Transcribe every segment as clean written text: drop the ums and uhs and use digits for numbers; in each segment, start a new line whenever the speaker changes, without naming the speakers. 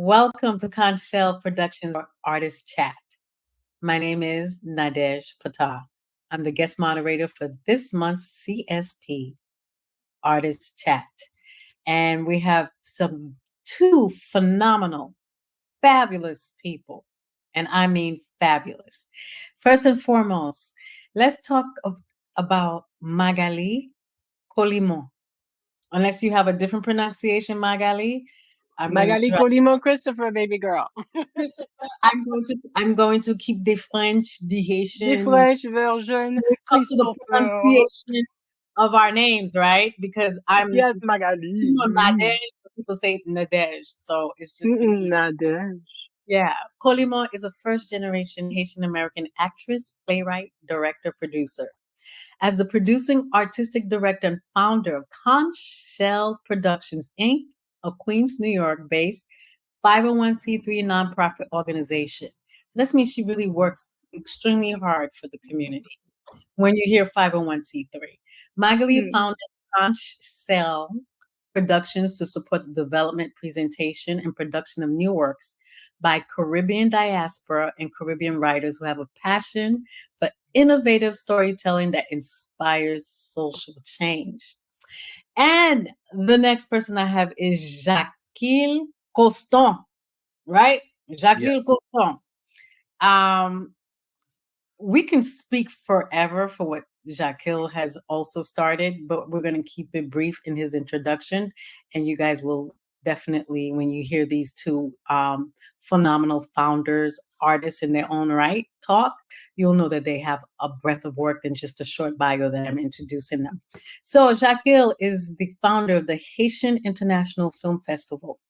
Welcome to Conch Shell Productions Artist Chat. My name is Nadhege Ptah. I'm the guest moderator for this month's CSP Artist Chat. And we have two phenomenal, fabulous people. And I mean fabulous. First and foremost, let's talk about Magaly Colimon. Unless you have a different pronunciation, Magaly, I'm going to
Magaly
try.
Colimon-Christopher, baby girl.
I'm going to keep the French, the
The
Haitian when
French version,
it comes to the
Christopher.
pronunciation of our names, right? Because I'm
Yes, Magaly.
Nadege, people say Nadege, so it's just been easy.
Nadege.
Yeah, Colimon is a first generation Haitian American actress, playwright, director, producer. As the producing artistic director and founder of Conch Shell Productions, Inc., a Queens, New York based 501c3 nonprofit organization. So this means she really works extremely hard for the community. When you hear 501c3, Magaly
Hmm.
founded Conch Shell Productions to support the development, presentation, and production of new works by Caribbean diaspora and Caribbean writers who have a passion for innovative storytelling that inspires social change. And the next person I have is Jacquil Constant, right?
Yeah.
Jacquil Constant. Um, we can speak forever for what Jacquil has also started, but we're going to keep it brief in his introduction. And you guys will definitely, when you hear these two phenomenal founders, artists in their own right talk, you'll know that they have a breadth of work than just a short bio that I'm introducing them. So Jacquil is the founder of the Haitian International Film Festival,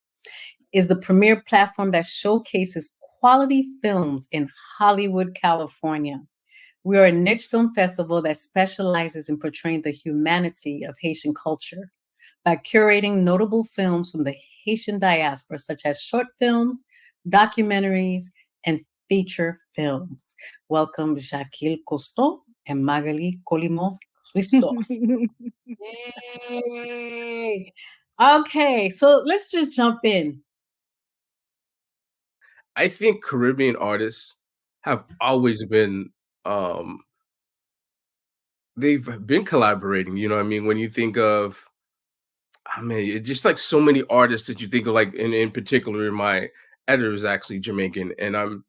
is the premier platform that showcases quality films in Hollywood, California. We are a niche film festival that specializes in portraying the humanity of Haitian culture by curating notable films from the Haitian diaspora, such as short films, documentaries, and feature films. Welcome, Jacquil Constant and Magaly Colimon-Christopher. Yay! Okay, so let's just jump in.
I think Caribbean artists have always been they've been collaborating, you know what I mean? When you think of I mean, it's just like so many artists that you think of, like in particular, my editor is actually Jamaican and I'm,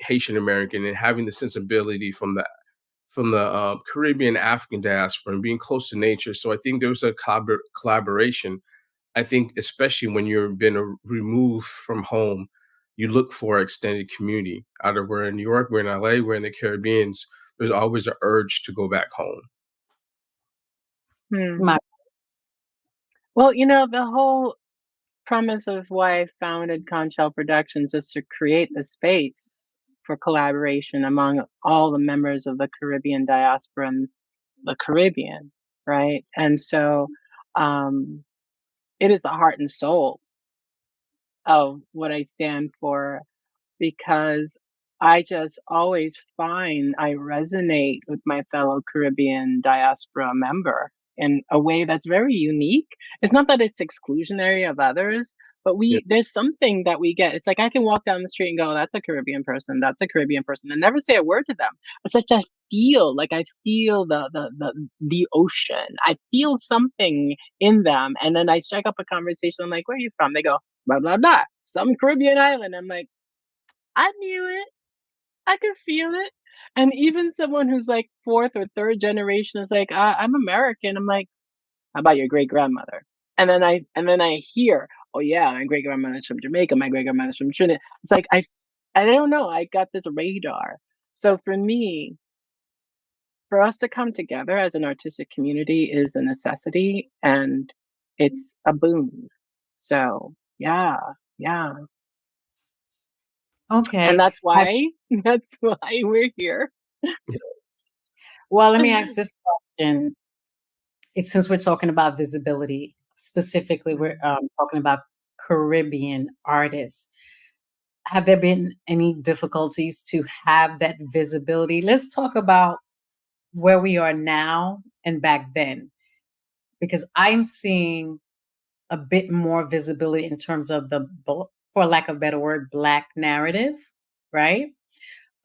Haitian American, and having the sensibility from the Caribbean African diaspora and being close to nature. So I think there was a collaboration. I think especially when you've been removed from home, you look for extended community. Either we're in New York, we're in LA, we're in the Caribbean. There's always an urge to go back home.
My
Well, the whole premise of why I founded Conch Shell Productions is to create the space for collaboration among all the members of the Caribbean diaspora and the Caribbean, right? And so it is the heart and soul of what I stand for, because I just always find I resonate with my fellow Caribbean diaspora member in a way that's very unique. It's not that it's exclusionary of others, but
Yeah.
there's something that we get. It's like I can walk down the street and go, that's a Caribbean person, that's a Caribbean person, and never say a word to them. It's such I feel the ocean. I feel something in them. And then I strike up a conversation. I'm like, where are you from? They go, blah, blah, blah. Some Caribbean island. I'm like, I knew it. I could feel it. And even someone who's like fourth or third generation is like, I'm American. I'm like, how about your great grandmother? And then I hear, oh yeah, my great grandmother's from Jamaica. My great grandmother's from Trinidad. It's like I don't know. I got this radar. So for me, for us to come together as an artistic community is a necessity, and it's a boon. So yeah, yeah.
okay.
And that's why we're here.
Well, let me ask this question. Since we're talking about visibility, specifically, we're talking about Caribbean artists. Have there been any difficulties to have that visibility? Let's talk about where we are now and back then, because I'm seeing a bit more visibility in terms of the for lack of a better word, Black narrative, right?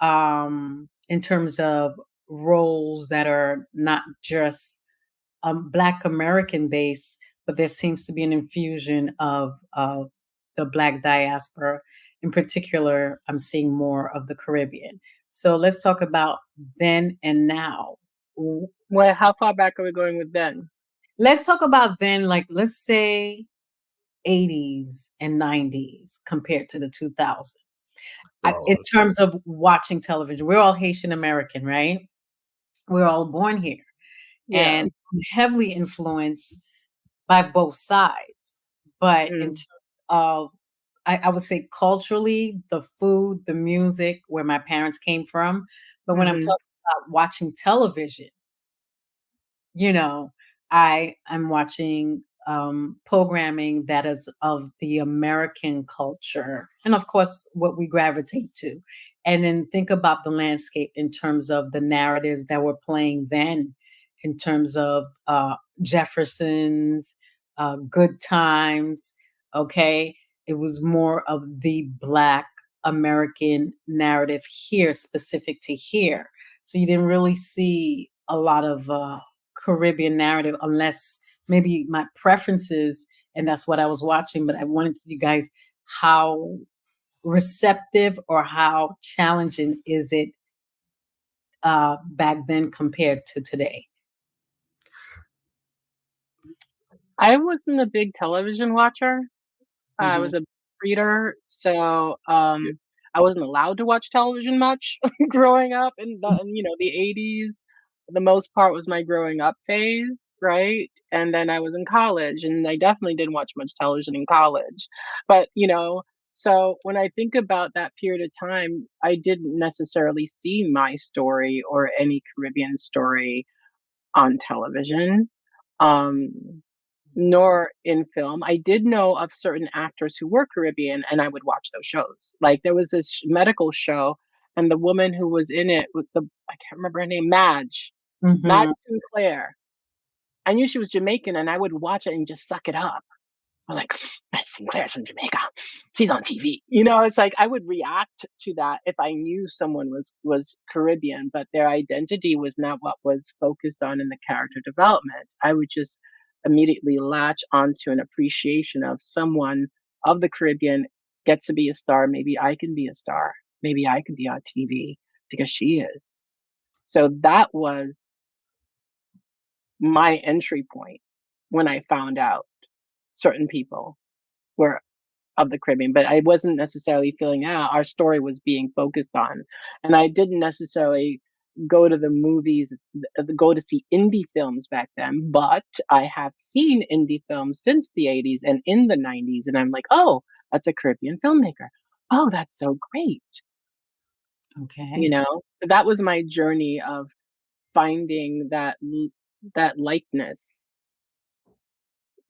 In terms of roles that are not just Black American based, but there seems to be an infusion of the Black diaspora. In particular, I'm seeing more of the Caribbean. So let's talk about then and now.
Well, how far back are we going with then?
Let's talk about then, like, let's say 80s and 90s compared to the 2000s. In
Well,
terms of watching television, we're all Haitian American, right? We're all born here
Yeah.
and heavily influenced by both sides. But in
Mm.
terms of, I would say culturally, the food, the music, where my parents came from. But when I'm
Hmm.
talking about watching television, you know, I'm watching programming that is of the American culture, and of course, what we gravitate to. And then think about the landscape in terms of the narratives that were playing then, in terms of Jefferson's Good Times. Okay, it was more of the Black American narrative here, specific to here. So you didn't really see a lot of Caribbean narrative unless maybe my preferences, and that's what I was watching. But I wanted to you guys, how receptive or how challenging is it back then compared to today?
I wasn't a big television watcher. I
Hmm.
was a reader, so
yeah,
I wasn't allowed to watch television much growing up in the 80s. The most part was my growing up phase, right? And then I was in college, and I definitely didn't watch much television in college. But so when I think about that period of time, I didn't necessarily see my story or any Caribbean story on television. Um, Nor in film. I did know of certain actors who were Caribbean, and I would watch those shows. Like there was this medical show, and the woman who was in it with I can't remember her name, Madge
Hmm.
Sinclair. I knew she was Jamaican, and I would watch it and just suck it up. I'm like, Madge Sinclair's from Jamaica. She's on TV. It's like I would react to that if I knew someone was Caribbean, but their identity was not what was focused on in the character development. I would just immediately latch onto an appreciation of someone of the Caribbean gets to be a star. Maybe I can be a star. Maybe I can be on TV because she is. So that was my entry point when I found out certain people were of the Caribbean, but I wasn't necessarily feeling our story was being focused on. And I didn't necessarily go to the movies, go to see indie films back then, but I have seen indie films since the 80s and in the 90s. And I'm like, oh, that's a Caribbean filmmaker. Oh, that's so great.
Okay.
So that was my journey of finding that likeness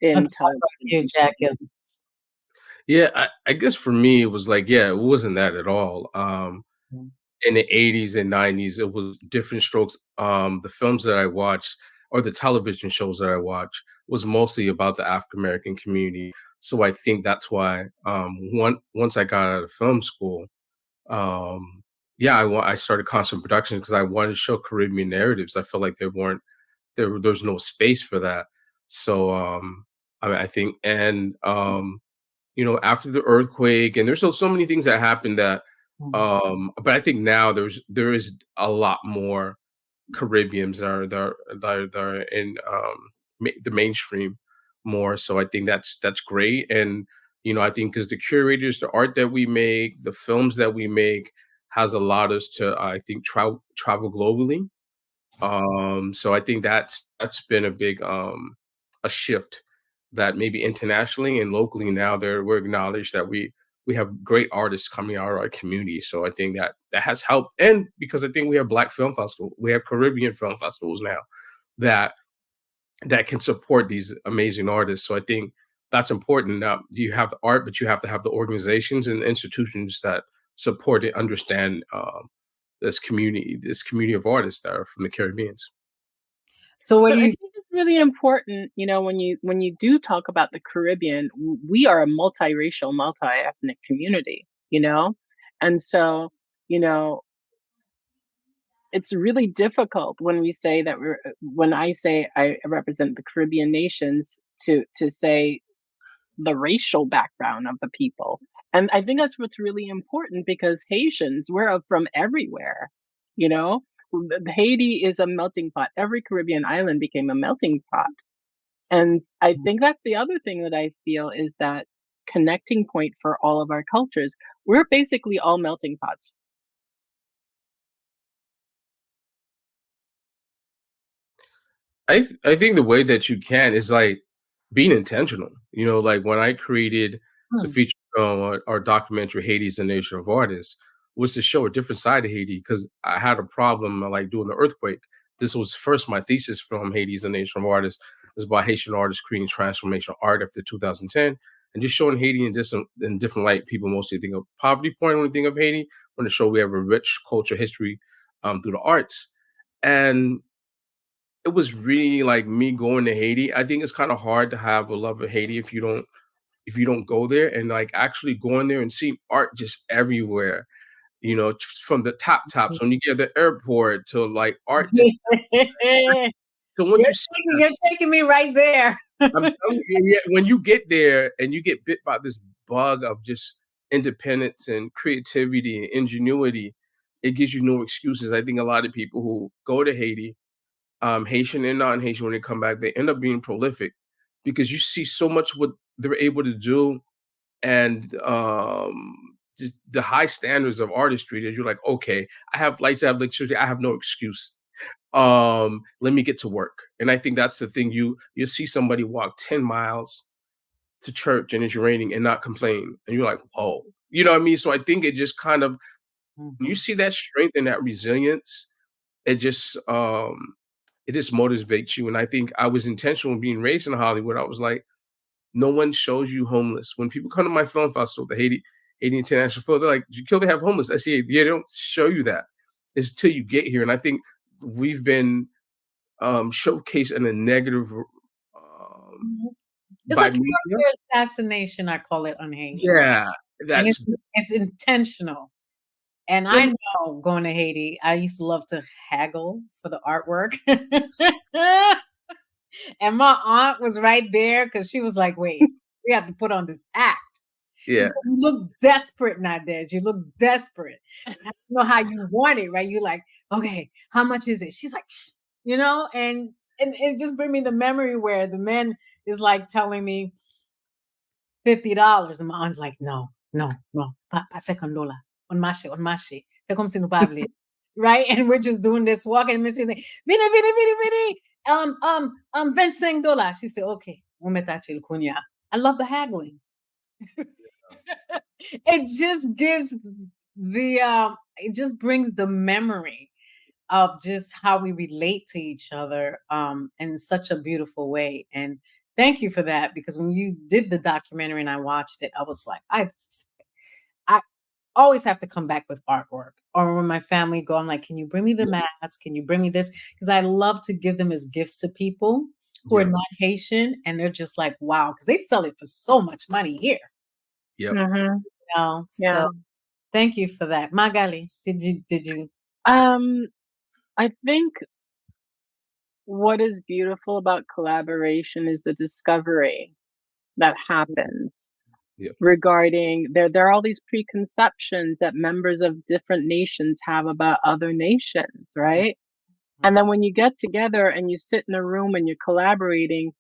Okay.
in
How about you,
television.
Jacquil?
yeah. I guess for me, it was like, yeah, it wasn't that at all. In the 80s and 90s, it was different strokes. The films that I watched or the television shows that I watched was mostly about the African American community. So I think that's why once I got out of film school, um, yeah, I started Constant Productions because I wanted to show Caribbean narratives. I felt like there was no space for that. So I think after the earthquake, and there's so many things that happened that
Mhm.
but I think now there is a lot more Caribbeans that are in the mainstream more. So I think that's great. And I think because the curators, the art that we make, the films that we make has allowed us to, I think, travel globally. So I think that's been a shift that maybe internationally and locally now we're acknowledged that we have great artists coming out of our community. So I think that has helped. And because I think we have Black Film Festival, we have Caribbean film festivals now that that can support these amazing artists. So I think that's important. Now you have the art, but you have to have the organizations and institutions that support and understand this community of artists that are from the Caribbeans.
So what
But
do
I
you?
think it's really important, when you do talk about the Caribbean, we are a multiracial, multi-ethnic community, and so you know it's really difficult when we say that when I say I represent the Caribbean nations to say the racial background of the people. And I think that's what's really important because Haitians, from everywhere, you know? Haiti is a melting pot. Every Caribbean island became a melting pot. And I think that's the other thing that I feel is that connecting point for all of our cultures. We're basically all melting pots.
I think the way that you can is like being intentional. Like when I created the
Hmm.
feature film or documentary Haiti's a Nation of Artists was to show a different side of Haiti because I had a problem like doing the earthquake. This was first my thesis film, Haiti's a Nation of Artists. It was about Haitian artists creating transformational art after 2010 and just showing Haiti in different light. People mostly think of poverty point when they think of Haiti. Want to show we have a rich culture history through the arts. And it was really like me going to Haiti. I think it's kind of hard to have a love of Haiti if you don't go there and like actually going there and seeing art just everywhere. From the top. So when you get to the airport to like art. So once you see that,
You're taking me right there.
I'm telling you, yeah, when you get there and you get bit by this bug of just independence and creativity and ingenuity, it gives you no excuses. I think a lot of people who go to Haiti, Haitian and non-Haitian, when they come back, they end up being prolific because you see so much what they're able to do and just the high standards of artistry that you're like, okay, I have lights, I have electricity, I have no excuse. Let me get to work. And I think that's the thing. You see somebody walk 10 miles to church and it's raining and not complain. And you're like, whoa. You know what I mean? So I think it just kind of when you
Mhm.
see that strength and that resilience, it just motivates you. And I think I was intentional in being raised in Hollywood. I was like, no one shows you homeless. When people come to my film festival, the Haiti International Film, they're like, Jacquil, they have homeless. I say, yeah, they don't show you that. It's till you get here. And I think we've been showcased in a negative
Mhm. It's a
by media.
character assassination, I call it on Haiti,
Yeah,
and
that's
it's intentional. And I
some
know going to Haiti, I used to love to haggle for the artwork. And my aunt was right there because she was like, wait, we have to put on this act. She
yeah,
said, you look desperate, Nadege. You look desperate. But I don't know how you want it, right? You're like, okay, how much is it? She's like, "Shh," and it just bring me the memory where the man is like telling me $50. And my aunt's like, no, no, no, pas $2. On marché. Fais comme si nous pas vle. Right? And we're just doing this walking and missing thing. Vini, vini, vini, vini. 25 dollars. She said, okay, on met achil kunya. I love the haggling. It just gives it just brings the memory of just how we relate to each other in such a beautiful way. And thank you for that because when you did the documentary and I watched it, I was like, I always have to come back with artwork. Or when my family go, I'm like, can you bring me the mask? Can you bring me this? Because I love to give them as gifts to people who are
yeah,
not Haitian, and they're just like, wow, because they sell it for so much money here.
yep.
Hmm.
So
Yeah.
thank you for that. Magaly, did you
Um, I think what is beautiful about collaboration is the discovery that happens
Yep.
regarding there are all these preconceptions that members of different nations have about other nations, right? And then when you get together and you sit in a room and you're collaborating,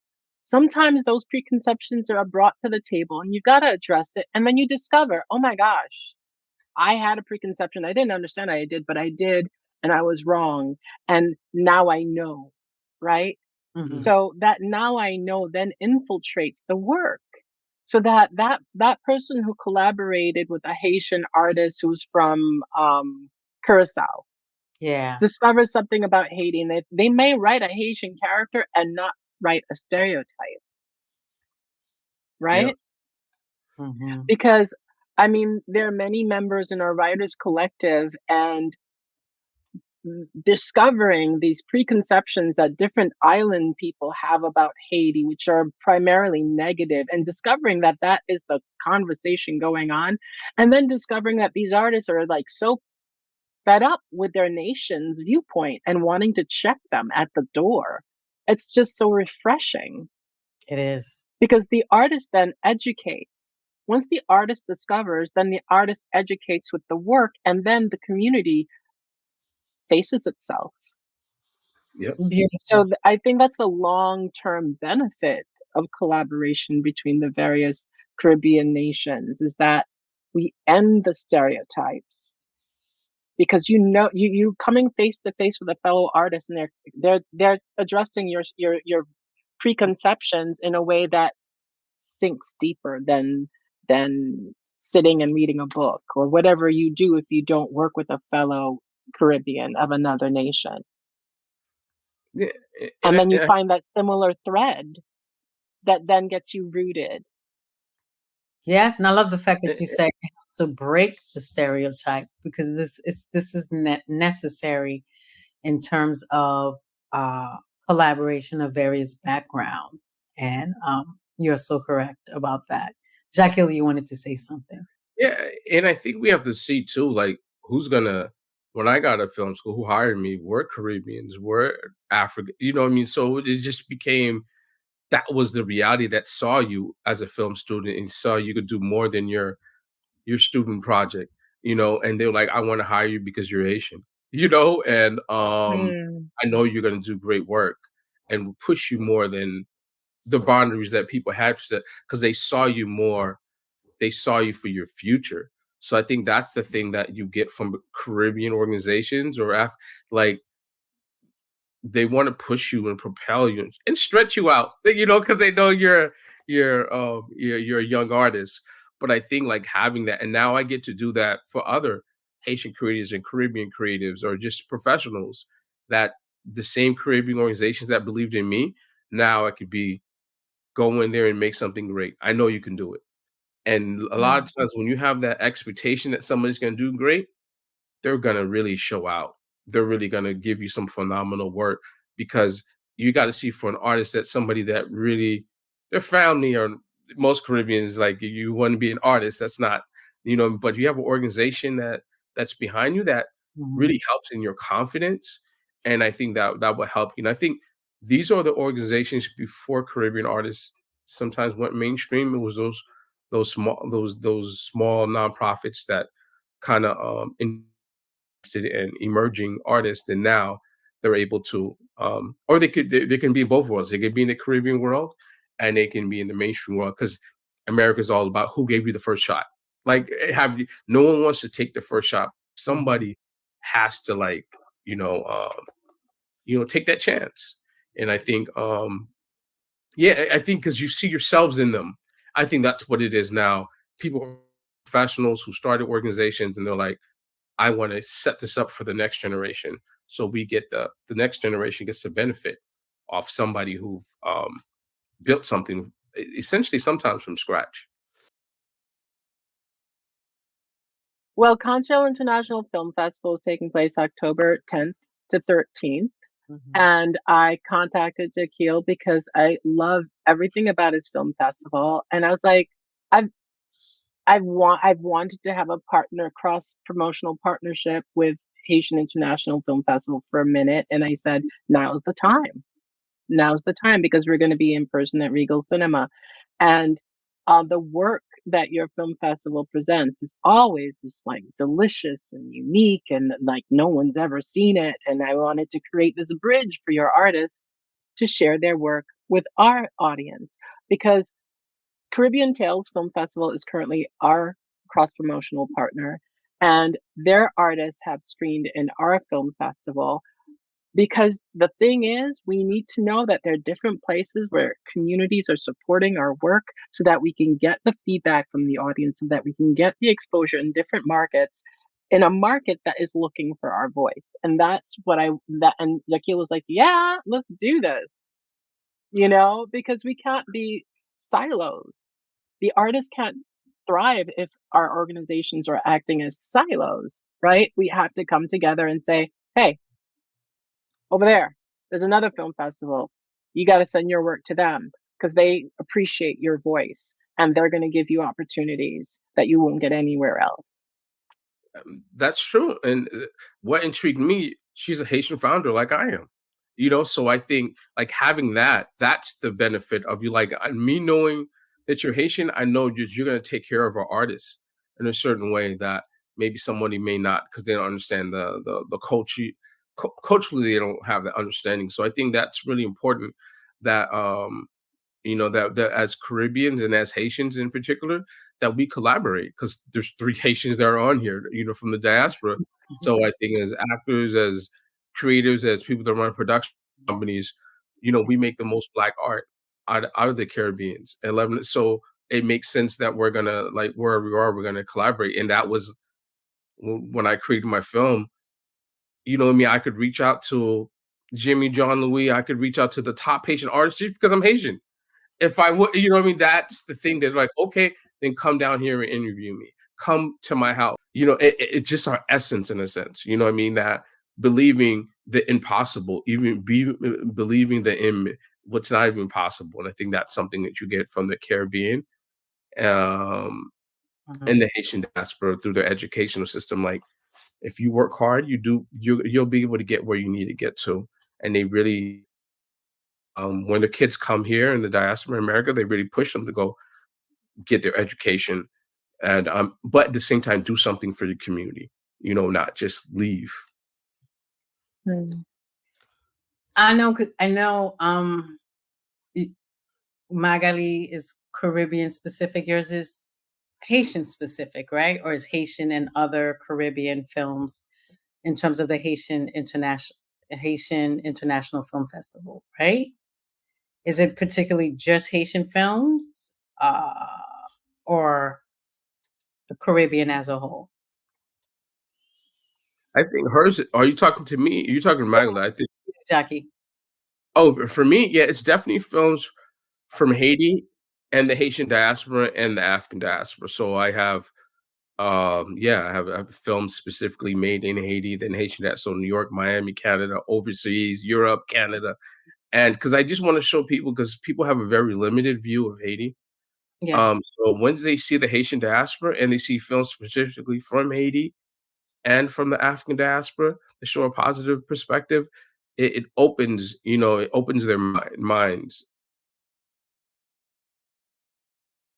sometimes those preconceptions are brought to the table and you've got to address it. And then you discover, oh my gosh, I had a preconception. I didn't understand I did, but I did, and I was wrong. And now I know, right?
Mhm.
Mhm.
So that now I know then infiltrates the work. So that person who collaborated with a Haitian artist who's from Curacao
Yeah.
discovers something about Haiti, and they may write a Haitian character and not write a stereotype,
Yep.
right?
Mhm.
Because I mean, there are many members in our writers collective, and discovering these preconceptions that different island people have about Haiti, which are primarily negative, and discovering that that is the conversation going on, and then discovering that these artists are like so fed up with their nation's viewpoint and wanting to check them at the door. It's just so refreshing
It is.
because the artist then educates. Once the artist discovers, then the artist educates with the work, and then the community faces itself.
Yep.
So
Beautiful.
I think that's the long-term benefit of collaboration between the various Caribbean nations is that we end the stereotypes because you coming face to face with a fellow artist and they're addressing your preconceptions in a way that sinks deeper than sitting and reading a book or whatever you do if you don't work with a fellow Caribbean of another nation.
Yeah,
And then you
and
find that similar thread that then gets you rooted.
Yes, and I love the fact that you
I,
say it helps to break the stereotype because this is necessary in terms of uh, collaboration of various backgrounds, and you're so correct about that. Jacquil, you wanted to say something.
yeah, and I think we have to see too, like who's gonna. When I got to film school, who hired me were Caribbeans, were African. You know what I mean? So it just became that was the reality that saw you as a film student and saw you could do more than your student project. You know, and they're like, I want to hire you because you're Asian. You know, and
Mm.
I know you're gonna do great work and push you more than the boundaries that people had because they saw you more, they saw you for your future. So I think that's the thing that you get from Caribbean organizations or like they want to push you and propel you and stretch you out, you know, because they know you're a young artist. But I think like having that, and now I get to do that for other Haitian creatives and Caribbean creatives or just professionals that the same Caribbean organizations that believed in me. Now I could be go in there and make something great. I know you can do it. And a lot
Mm,
of times when you have that expectation that somebody's going to do great, they're going to really show out. They're really going to give you some phenomenal work because you got to see for an artist that somebody that really their family or most Caribbeans like you want to be an artist. That's not, you know, but you have an organization that's behind you that
mhm,
really helps in your confidence. And I think that will help you. And I think these are the organizations before Caribbean artists sometimes went mainstream. It was those small nonprofits that kind of and emerging artists, and now they're able to, or they can be in both worlds. They can be in the Caribbean world, and they can be in the mainstream world because America is all about who gave you the first shot. Like, have you? No one wants to take the first shot.
mhm.
Somebody has to like, you know, take that chance. And I think, yeah, I think because you see yourselves in them. I think that's what it is now. People, professionals who started organizations, and they're like, I want to set this up for the next generation. So we get the next generation gets the benefit of somebody who've built something essentially sometimes from scratch.
Well, Conch Shell International Film Festival is taking place October 10th to 13th.
Mhm,
And I contacted Jacquil because I love everything about his film festival. And I was like, I've I've wanted to have a partner cross promotional partnership with Haitian International Film Festival for a minute. And I said, now's the time. Now's the time because we're going to be in person at Regal Cinema. And the work that your film festival presents is always just like delicious and unique and like no one's ever seen it. And I wanted to create this bridge for your artists to share their work with our audience because Caribbean Tales Film Festival is currently our cross promotional partner, and their artists have screened in our film festival because the thing is, we need to know that there are different places where communities are supporting our work so that we can get the feedback from the audience, so that we can get the exposure in different markets in a market that is looking for our voice. And that's what and Jacquil was like, yeah, let's do this, because we can't be silos. The artists can't thrive if our organizations are acting as silos, right? We have to come together and say, hey, over there's another film festival. You got to send your work to them because they appreciate your voice and they're going to give you opportunities that you won't get anywhere else.
That's true. And what intrigued me, she's a Haitian founder like I am. So I think like having that's the benefit of you. Like me knowing that you're Haitian, I know you're going to take care of our artists in a certain way that maybe somebody may not, because they don't understand the culture. Culturally, they don't have that understanding. So I think that's really important that that as Caribbeans and as Haitians in particular, that we collaborate, because there's 3 Haitians that are on here, from the diaspora. So I think as actors, as creators, as people that run production companies, we make the most Black art out of the Caribbeans and Lebanon. So it makes sense that we're gonna, like, wherever we are, we're gonna collaborate. And that was when I created my film. What I mean? I could reach out to Jimmy, John Louis. I could reach out to the top Haitian artists just because I'm Haitian. If I would, what I mean? That's the thing that, like, okay, then come down here and interview me. Come to my house. It's just our essence in a sense. You know what I mean? That believing the impossible, even believing what's not even possible. And I think that's something that you get from the Caribbean, and the Haitian diaspora through their educational system. Like, if you work hard, you'll be able to get where you need to get to. And they really, when the kids come here in the diaspora in America, they really push them to go get their education, and but at the same time do something for the community, not just leave.
I know Magaly is Caribbean specific. Yours is Haitian specific, right? Or is Haitian and other Caribbean films in terms of the Haitian International Film Festival, right? Is it particularly just Haitian films, or the Caribbean as a whole?
I think hers. Are you talking to me? Are you talking to Magdalene? I think.
Jackie.
Oh, for me, yeah, it's definitely films from Haiti and the Haitian diaspora and the African diaspora. So I have, I have films specifically made in Haiti, then Haitian diaspora. So New York, Miami, Canada, overseas, Europe, Canada, and because I just want to show people, because people have a very limited view of Haiti.
Yeah.
So once they see the Haitian diaspora and they see films specifically from Haiti and from the African diaspora to show a positive perspective, it opens, it opens their minds.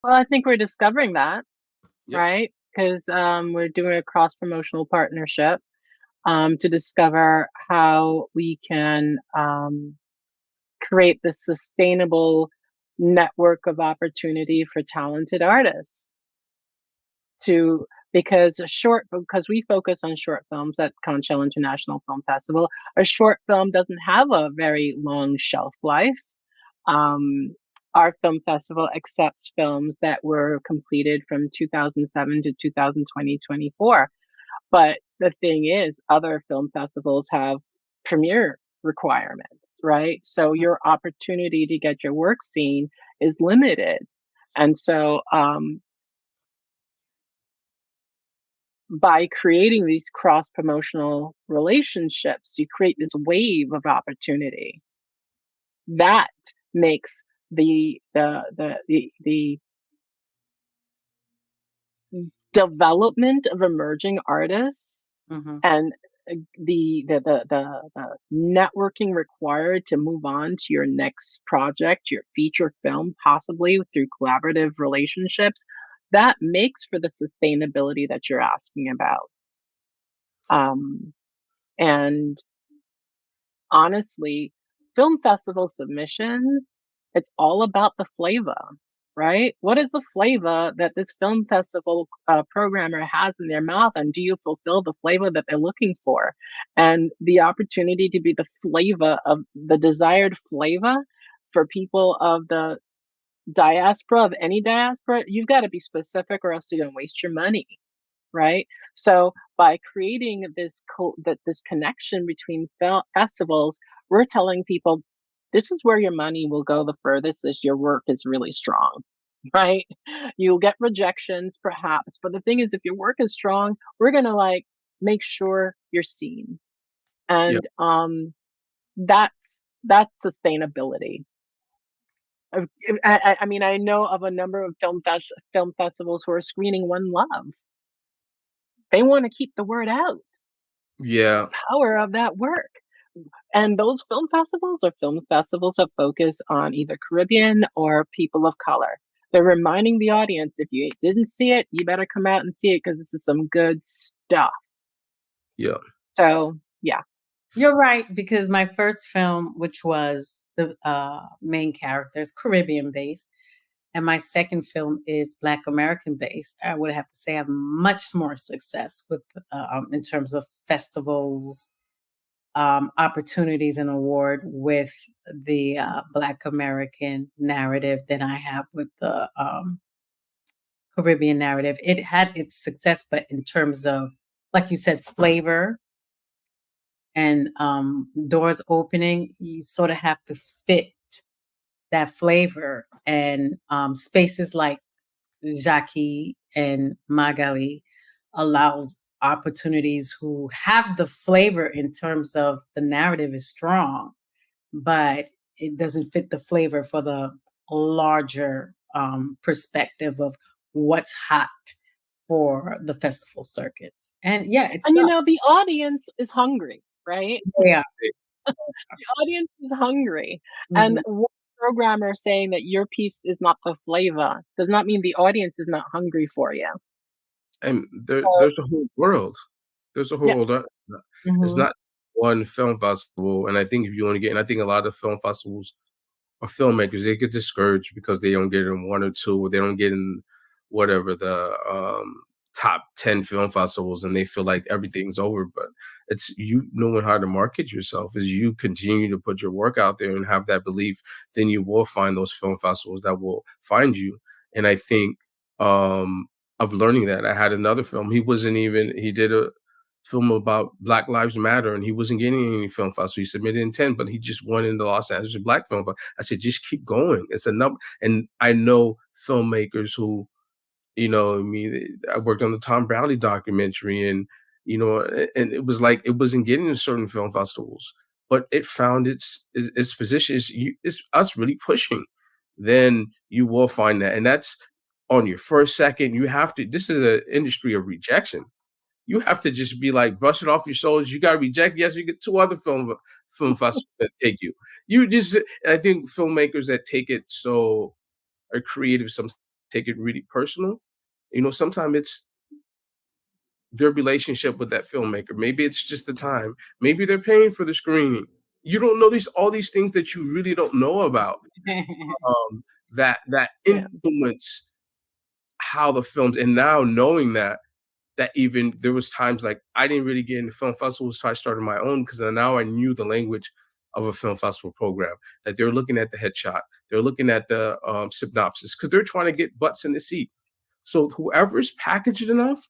Well, I think we're discovering that,
Yep.
right? Because we're doing a cross promotional partnership to discover how we can create this sustainable network of opportunity for talented artists. Because we focus on short films at Conch Shell International Film Festival. A short film doesn't have a very long shelf life. Our film festival accepts films that were completed from 2007 to 2024. But the thing is, other film festivals have premiere requirements, right? So your opportunity to get your work seen is limited. And so by creating these cross promotional relationships, you create this wave of opportunity that makes the development of emerging artists and the networking required to move on to your next project, your feature film, possibly through collaborative relationships, that makes for the sustainability that you're asking about. And honestly, film festival submissions, it's all about the flavor, right? What is the flavor that this film festival programmer has in their mouth, and do you fulfill the flavor that they're looking for? And the opportunity to be the flavor of the desired flavor for people of the diaspora, of any diaspora, you've got to be specific or else you're going to waste your money, right? So by creating this connection between festivals, we're telling people this is where your money will go the furthest if your work is really strong, right? You'll get rejections perhaps, but the thing is, if your work is strong, we're going to make sure you're seen. And that's sustainability. I mean, I know of a number of film festivals who are screening One Love. They want to keep the word out,
Yeah,
power of that work. And those film festivals are film festivals that focus on either Caribbean or people of color. They're reminding the audience, if you didn't see it, you better come out and see it because this is some good stuff.
yeah.
So, yeah.
You're right, because my first film, which was the main character, is Caribbean based, and my second film is Black American based. I would have to say I have much more success with in terms of festivals, opportunities, and award with the Black American narrative than I have with the Caribbean narrative. It had its success, but in terms of, like you said, flavor and doors opening, you sort of have to fit that flavor. And spaces like Jacquil and Magaly allows opportunities who have the flavor in terms of the narrative is strong, but it doesn't fit the flavor for the larger perspective of what's hot for the festival circuits. And yeah, it's
And
tough.
the audience is hungry, right?
Yeah.
The audience is hungry. And
Mhm.
one programmer saying that your piece is not the flavor does not mean the audience is not hungry for you.
And
So,
there's a whole world. There's a
yeah.
whole it's
Mhm.
not one film festival, and I think if you only get and I think a lot of film festivals or filmmakers, they get discouraged because they don't get in one or two, or they don't get in whatever the top 10 film festivals, and they feel like everything's over. But it's you knowing how to market yourself. As you continue to put your work out there and have that belief, then you will find those film festivals that will find you. And I think of learning that. I had another film. He did a film about Black Lives Matter, and he wasn't getting any film festivals. He submitted in 10, but he just won in the Los Angeles Black Film Festival. I said, just keep going. It's a number. And I know filmmakers who, I mean, I worked on the Tom Browley documentary, and, and it was like, it wasn't getting to certain film festivals, but it found its position. It's us really pushing. Then you will find that. And that's on your first, second. This is an industry of rejection. You have to just be like, brush it off your shoulders. You got to reject. Yes, you get two other film festivals that take you. I think filmmakers that take it so are creative. Some take it really personal. Sometimes it's their relationship with that filmmaker. Maybe it's just the time. Maybe they're paying for the screening. You don't know all these things that you really don't know about. That
Yeah.
influence how the films. And now knowing that even there was times like I didn't really get into film festivals until I started my own, because now I knew the language of a film festival program. That they're looking at the headshot, they're looking at the synopsis, because they're trying to get butts in the seat. So whoever's packaged enough,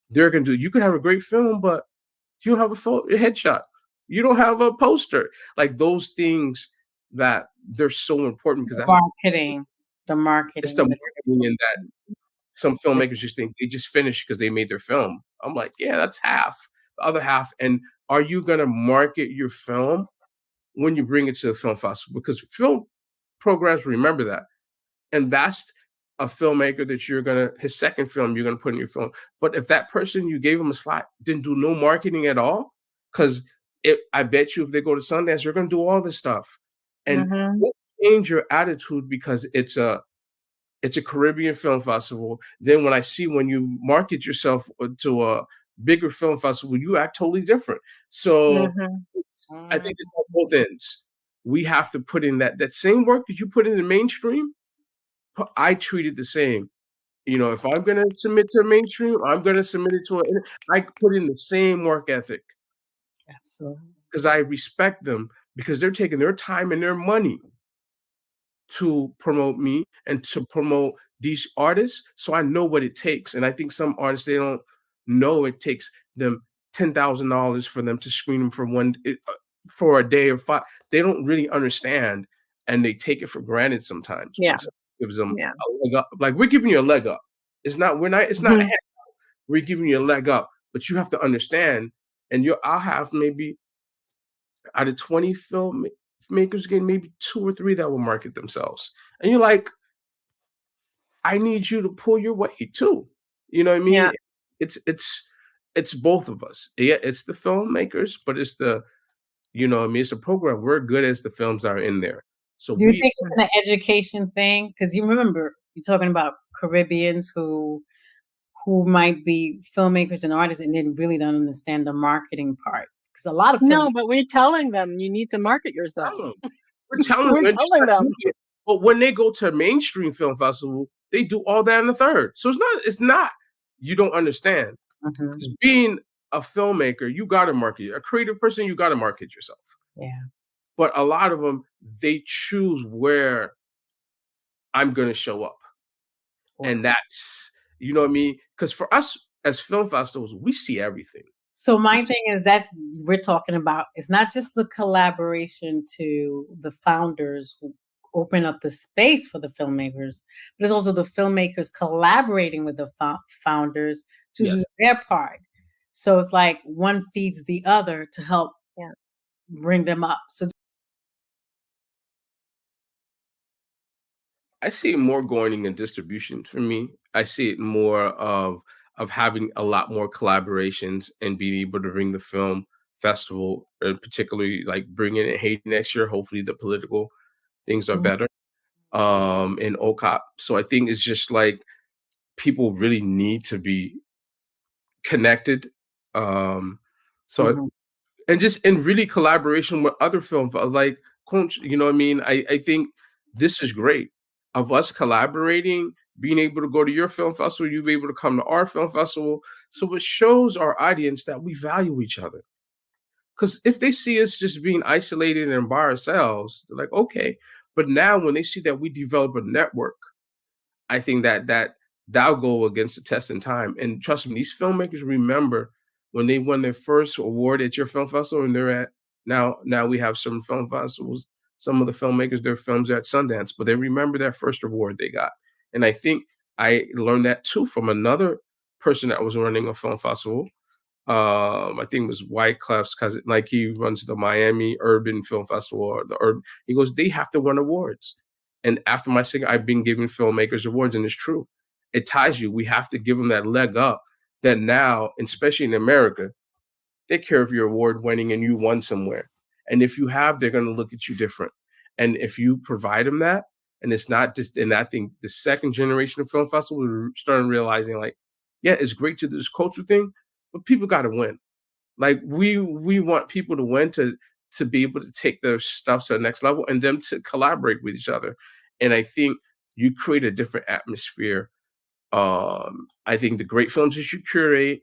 they're going to do. You can have a great film, but you don't have a headshot. You don't have a poster. Like those things that they're so important, because
Marketing, the
it's the
marketing
marketing in that. Some filmmakers just think they just finished because they made their film. I'm like, yeah, that's half. The other half, and are you gonna market your film when you bring it to the film festival? Because film programs remember that, and that's a filmmaker that his second film you're gonna put in your film. But if that person you gave him a slot didn't do no marketing at all, because I bet you if they go to Sundance, they're gonna do all this stuff, and
Mm-hmm.
won't change your attitude because it's a Caribbean film festival. Then when you market yourself to a bigger film festival, you act totally different. So
Mm-hmm.
I think it's on both ends. We have to put in that same work that you put in the mainstream. I treat it the same. If I'm going to submit to a mainstream, I'm going to submit it to I put in the same work ethic
Absolutely.
because I respect them, because they're taking their time and their money to promote me and to promote these artists. So I know what it takes. And I think some artists, they don't know it takes them $10,000 for them to screen them for a day or five. They don't really understand, and they take it for granted sometimes
Yeah.
when someone gives them
Yeah.
a leg up. Like, we're giving you a leg up. It's not,
Mhm.
we're giving you a leg up, but you have to understand. And I'll have maybe out of 20 filmmakers, getting maybe 2 or 3 that will market themselves. And you're like, I need you to pull your weight too. You know what I
Yeah.
mean? It's it's it's both of us. Yeah, it's the filmmakers, but it's the I mean, it's a program. We're good as the films are in there. So
Do you
we
think it's an education thing? Because you remember you're talking about Caribbeans who might be filmmakers and artists and then really don't understand the marketing part. Because a lot of film,
No, but we're telling them you need to market
tell
yourself.
'em. We're telling them
We're
when to
telling
start
them.
doing it. But when they go to a mainstream film festival, they do all that in a third. So it's not you don't understand.
mhm,
'Cause being a filmmaker, you gotta market. A creative person, you gotta market yourself.
yeah,
But a lot of them, they choose where I'm gonna show up.
wow.
And that's you know what I mean? Because for us as film festivals, we see everything.
So
We
my
see
thing is that we're talking about it's not just the collaboration to the founders who open up the space for the filmmakers, but it's also the filmmakers collaborating with the founders to do
yes.
their part. So it's like one feeds the other to help
Yeah.
bring them up. So
I see it more going in distribution for me. I see it more of having a lot more collaborations and being able to bring the film festival, particularly like bringing it Haiti next year. Hopefully, the political things are better in OCOP. So I think it's just like people really need to be connected. Um, so
mhm,
and just in really collaboration with other like Conch, you know what I mean? I think this is great of us collaborating, being able to go to your film festival, you'll be able to come to our film festival. So it shows our audience that we value each other. Because if they see us just being isolated and by ourselves, they're like, okay. But now when they see that we develop a network, I think that'll go against the test in time. And trust me, these filmmakers remember when they won their first award at your film festival, and they're at now we have some film festivals. Some of the filmmakers, their films are at Sundance, but they remember that first award they got. And I think I learned that too from another person that was running a film festival. I think it was Wyclef's cousin, like he runs the Miami Urban Film Festival or the Urban. He goes, they have to win awards. And after my singer, I've been giving filmmakers awards, and it's true. It ties you. We have to give them that leg up. That now, especially in America, they care if you're award winning and you won somewhere. And if you have, they're going to look at you different. And if you provide them that, and it's not just, and I think the second generation of film festival, we're starting realizing like, yeah, it's great to do this culture thing, but people got to win. Like we want people to win to be able to take their stuff to the next level and them to collaborate with each other. And I think you create a different atmosphere. I think the great films that you curate,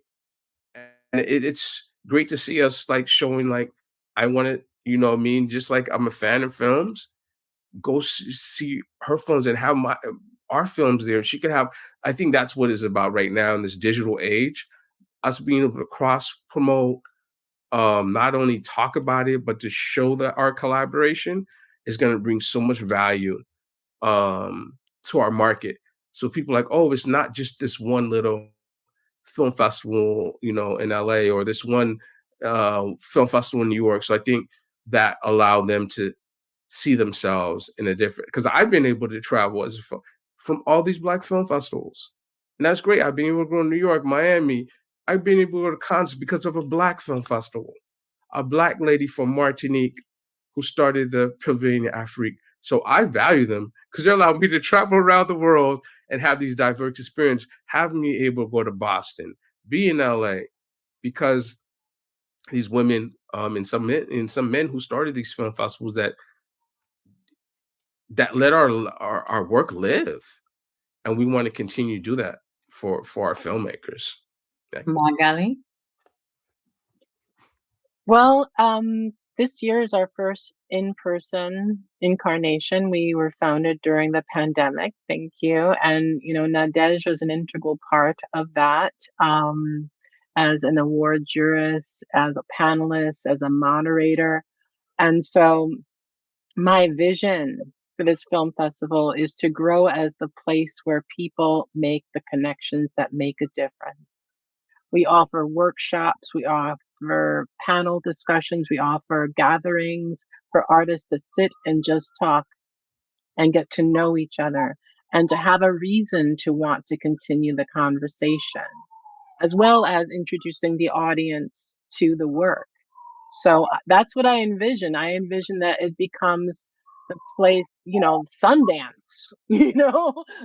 and it's great to see us like showing like I want to, you know what I mean? Just like I'm a fan of films, go see her films and have our films there. She could have. I think that's what it's about right now in this digital age. Us being able to cross promote, not only talk about it, but to show that our collaboration is going to bring so much value to our market. So people are like, oh, it's not just this one little film festival, in LA or this one film festival in New York. So I think that allowed them to see themselves in a different. Because I've been able to travel from all these Black film festivals, and that's great. I've been able to go to New York, Miami. I've been able to go to concerts because of a Black film festival, a Black lady from Martinique who started the Pavilion Afrique. So I value them because they allow me to travel around the world and have these diverse experiences, having me able to go to Boston, be in LA, because these women and some men who started these film festivals that let our work live. And we want to continue to do that for our filmmakers. Okay.
Magaly.
Well, this year is our first in-person incarnation. We were founded during the pandemic. Thank you. And, Nadege was an integral part of that, as an award jurist, as a panelist, as a moderator. And so my vision for this film festival is to grow as the place where people make the connections that make a difference. We offer workshops, we offer panel discussions, we offer gatherings for artists to sit and just talk and get to know each other and to have a reason to want to continue the conversation, as well as introducing the audience to the work. So that's what I envision. I envision that it becomes the place, Sundance, the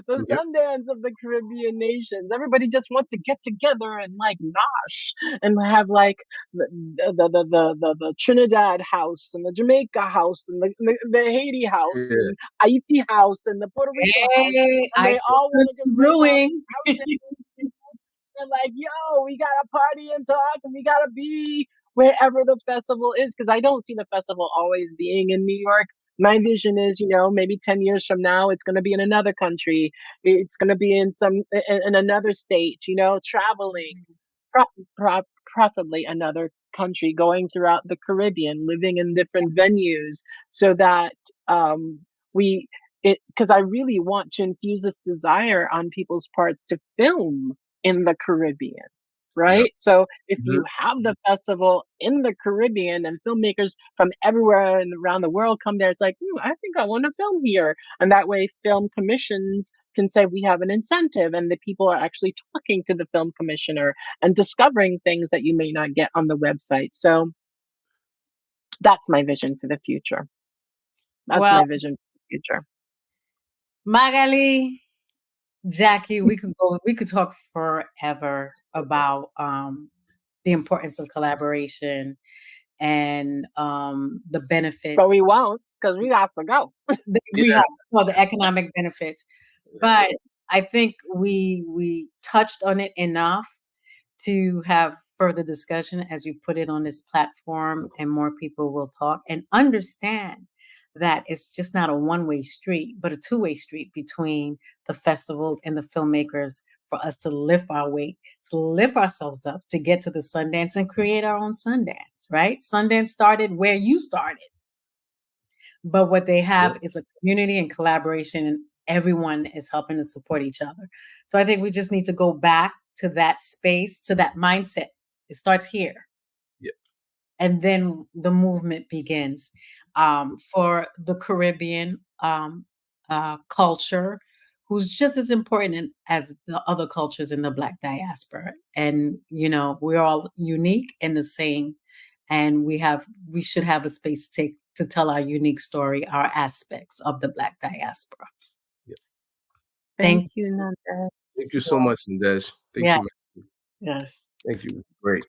Yep.
Sundance of the Caribbean nations. Everybody just wants to get together and like nosh and have like the Trinidad house and the Jamaica house and the Haiti house
Yeah.
and Haiti house and the Puerto Rico house,
Hey,
and
I
they
see
all want to just
something
lay down
brewing.
and like, yo, we gotta party and talk, and we gotta be wherever the festival is. Because I don't see the festival always being in New York. My vision is, maybe 10 years from now, it's going to be in another country. It's going to be in another state, traveling, pro- preferably another country, going throughout the Caribbean, living in different venues, so that we, because I really want to infuse this desire on people's parts to film in the Caribbean,
Yep.
right? So if
Mhm.
you have the festival in the Caribbean and filmmakers from everywhere and around the world come there, it's like, I think I want to film here. And that way film commissions can say we have an incentive, and the people are actually talking to the film commissioner and discovering things that you may not get on the website. So that's my vision for the future. That's
Well,
my vision for the future.
Magaly, Jackie, we could talk forever about the importance of collaboration and the
But
benefits
we won't, because we have to go.
that we
Yeah.
have, well, the economic benefits. But I think we touched on it enough to have further discussion as you put it on this platform, and more people will talk and understand that it's just not a one-way street, but a two-way street between the festivals and the filmmakers, for us to lift our weight, to lift ourselves up, to get to the Sundance and create our own Sundance, right? Sundance started where you started, but what they have
Yep.
is a community and collaboration, and everyone is helping to support each other. So I think we just need to go back to that space, to that mindset. It starts here,
Yep.
and then the movement begins. For the Caribbean culture, who's just as important as the other cultures in the Black diaspora. And we're all unique and the same, and we should have a space to tell our unique story, our aspects of the Black diaspora.
Yep.
Thank
Thank you, Nanda.
Thank you
you.
so much, Nadege. Thank
Yeah.
you, man.
Yes.
Thank you. Great.